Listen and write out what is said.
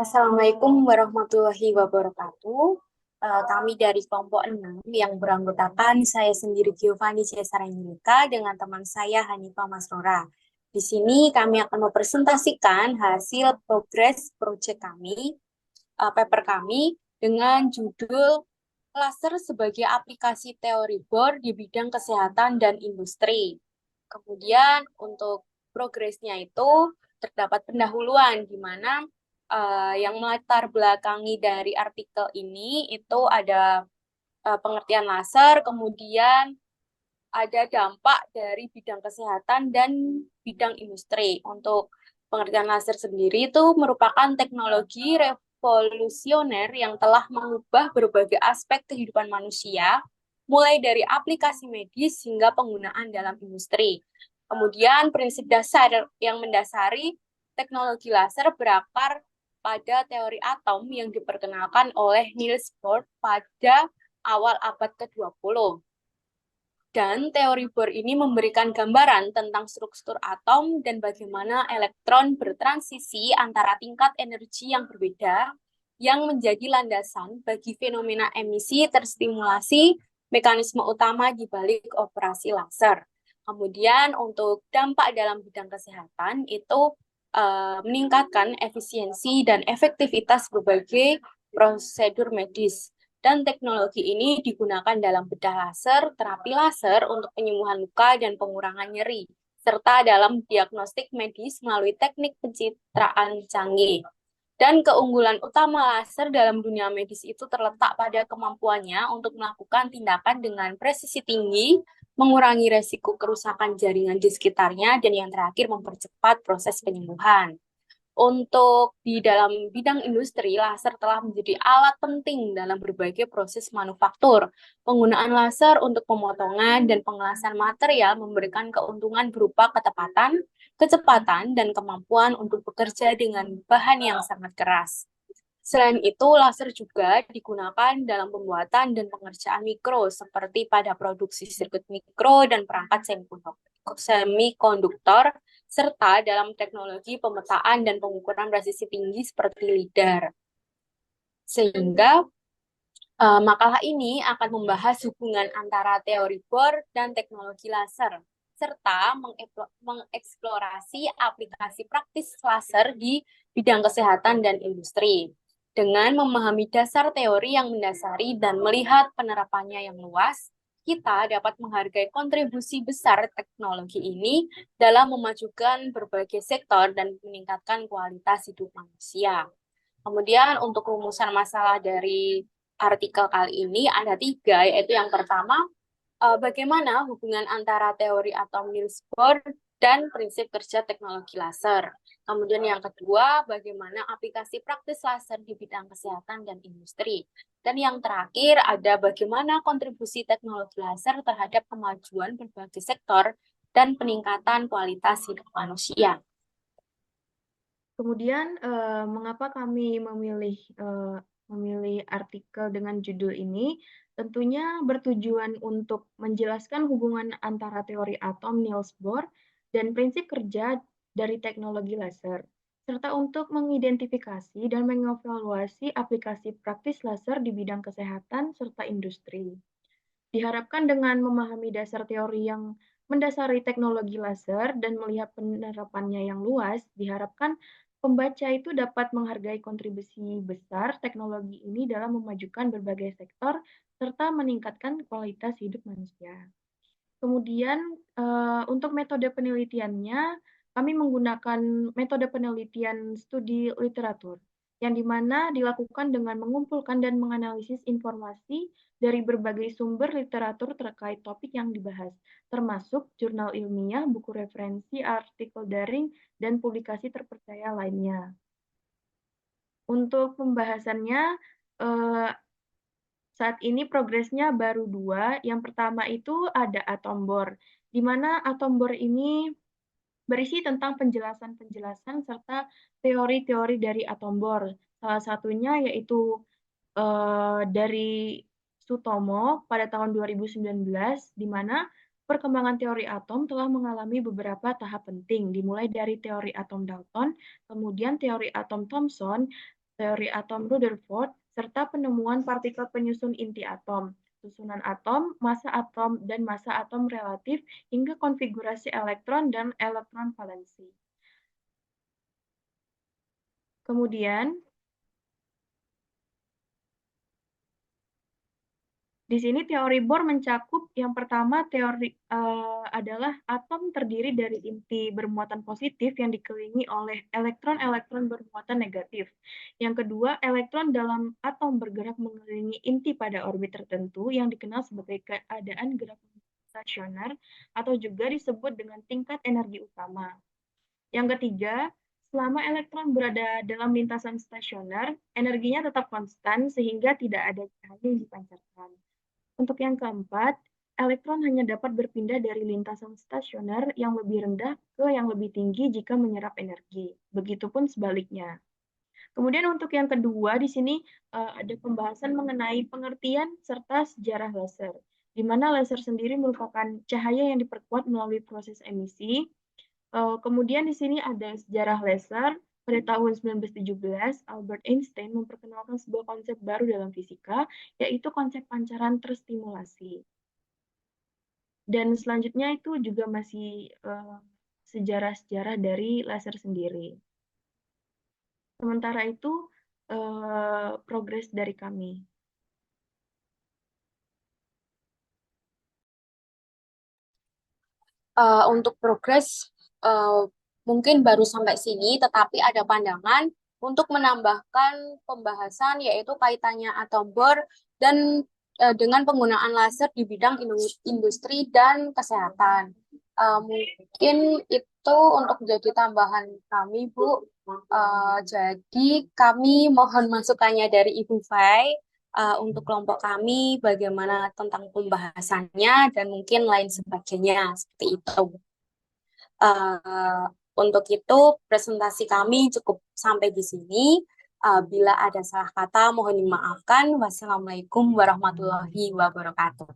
Assalamualaikum warahmatullahi wabarakatuh. Kami dari kelompok 6 yang beranggotakan saya sendiri Giovanni Cesar Angelika dengan teman saya Hanifah Masrora. Di sini kami akan mempresentasikan hasil progres proyek kami, paper kami dengan judul Laser sebagai aplikasi teori BOR di bidang kesehatan dan industri. Kemudian untuk progresnya itu terdapat pendahuluan di mana yang melatar belakangi dari artikel ini itu ada pengertian laser, kemudian ada dampak dari bidang kesehatan dan bidang industri. Untuk pengertian laser sendiri itu merupakan teknologi revolusioner yang telah mengubah berbagai aspek kehidupan manusia, mulai dari aplikasi medis hingga penggunaan dalam industri. Kemudian prinsip dasar yang mendasari teknologi laser berakar pada teori atom yang diperkenalkan oleh Niels Bohr pada awal abad ke-20. Dan teori Bohr ini memberikan gambaran tentang struktur atom dan bagaimana elektron bertransisi antara tingkat energi yang berbeda yang menjadi landasan bagi fenomena emisi terstimulasi mekanisme utama di balik operasi laser. Kemudian untuk dampak dalam bidang kesehatan itu meningkatkan efisiensi dan efektivitas berbagai prosedur medis. Dan teknologi ini digunakan dalam bedah laser, terapi laser untuk penyembuhan luka dan pengurangan nyeri, serta dalam diagnostik medis melalui teknik pencitraan canggih. Dan keunggulan utama laser dalam dunia medis itu terletak pada kemampuannya untuk melakukan tindakan dengan presisi tinggi, mengurangi resiko kerusakan jaringan di sekitarnya, dan yang terakhir mempercepat proses penyembuhan. Untuk di dalam bidang industri, laser telah menjadi alat penting dalam berbagai proses manufaktur. Penggunaan laser untuk pemotongan dan pengelasan material memberikan keuntungan berupa ketepatan, kecepatan, dan kemampuan untuk bekerja dengan bahan yang sangat keras. Selain itu, laser juga digunakan dalam pembuatan dan pengerjaan mikro, seperti pada produksi sirkuit mikro dan perangkat semikonduktor, serta dalam teknologi pemetaan dan pengukuran presisi tinggi seperti LIDAR. Sehingga makalah ini akan membahas hubungan antara teori Bohr dan teknologi laser, serta mengeksplorasi aplikasi praktis laser di bidang kesehatan dan industri. Dengan memahami dasar teori yang mendasari dan melihat penerapannya yang luas, kita dapat menghargai kontribusi besar teknologi ini dalam memajukan berbagai sektor dan meningkatkan kualitas hidup manusia. Kemudian untuk rumusan masalah dari artikel kali ini ada 3, yaitu yang pertama, bagaimana hubungan antara teori atom Niels Bohr dan prinsip kerja teknologi laser. Kemudian yang kedua, bagaimana aplikasi praktis laser di bidang kesehatan dan industri. Dan yang terakhir, ada bagaimana kontribusi teknologi laser terhadap kemajuan berbagai sektor dan peningkatan kualitas hidup manusia. Kemudian, mengapa kami memilih artikel dengan judul ini? Tentunya bertujuan untuk menjelaskan hubungan antara teori atom Niels Bohr dan prinsip kerja dari teknologi laser, serta untuk mengidentifikasi dan mengevaluasi aplikasi praktis laser di bidang kesehatan serta industri. Diharapkan dengan memahami dasar teori yang mendasari teknologi laser dan melihat penerapannya yang luas, diharapkan pembaca itu dapat menghargai kontribusi besar teknologi ini dalam memajukan berbagai sektor serta meningkatkan kualitas hidup manusia. Kemudian, untuk metode penelitiannya, kami menggunakan metode penelitian studi literatur, yang dimana dilakukan dengan mengumpulkan dan menganalisis informasi dari berbagai sumber literatur terkait topik yang dibahas, termasuk jurnal ilmiah, buku referensi, artikel daring, dan publikasi terpercaya lainnya. Untuk pembahasannya, saat ini progresnya baru 2. Yang pertama itu ada atom Bohr, di mana atom Bohr ini berisi tentang penjelasan-penjelasan serta teori-teori dari atom Bohr. Salah satunya yaitu dari Sutomo pada tahun 2019, di mana Perkembangan teori atom telah mengalami beberapa tahap penting, dimulai dari teori atom Dalton, kemudian teori atom Thomson, teori atom Rutherford, serta penemuan partikel penyusun inti atom, susunan atom, dan massa atom relatif, hingga konfigurasi elektron dan elektron valensi. Kemudian, di sini teori Bohr mencakup yang pertama adalah atom terdiri dari inti bermuatan positif yang dikelilingi oleh elektron-elektron bermuatan negatif. Yang kedua, elektron dalam atom bergerak mengelilingi inti pada orbit tertentu yang dikenal sebagai keadaan gerak stasioner atau juga disebut dengan tingkat energi utama. Yang ketiga, selama elektron berada dalam lintasan stasioner, energinya tetap konstan sehingga tidak ada cahaya yang dipancarkan. Untuk yang keempat, elektron hanya dapat berpindah dari lintasan stasioner yang lebih rendah ke yang lebih tinggi jika menyerap energi. Begitupun sebaliknya. Kemudian untuk yang kedua, di sini ada pembahasan mengenai pengertian serta sejarah laser, di mana laser sendiri merupakan cahaya yang diperkuat melalui proses emisi. Kemudian di sini ada sejarah laser. Pada tahun 1917, Albert Einstein memperkenalkan sebuah konsep baru dalam fisika, yaitu konsep pancaran terstimulasi. Dan selanjutnya itu juga masih sejarah-sejarah dari laser sendiri. Sementara itu, progres dari kami. Untuk progres mungkin baru sampai sini, tetapi ada pandangan untuk menambahkan pembahasan yaitu kaitannya atom Bohr dan dengan penggunaan laser di bidang industri dan kesehatan. Mungkin itu untuk jadi tambahan kami, Bu. Jadi kami mohon masukannya dari Ibu Fai untuk kelompok kami, bagaimana tentang pembahasannya, dan mungkin lain sebagainya, seperti itu. Eh, untuk itu, presentasi kami cukup sampai di sini. Bila ada salah kata, mohon dimaafkan. Wassalamualaikum warahmatullahi wabarakatuh.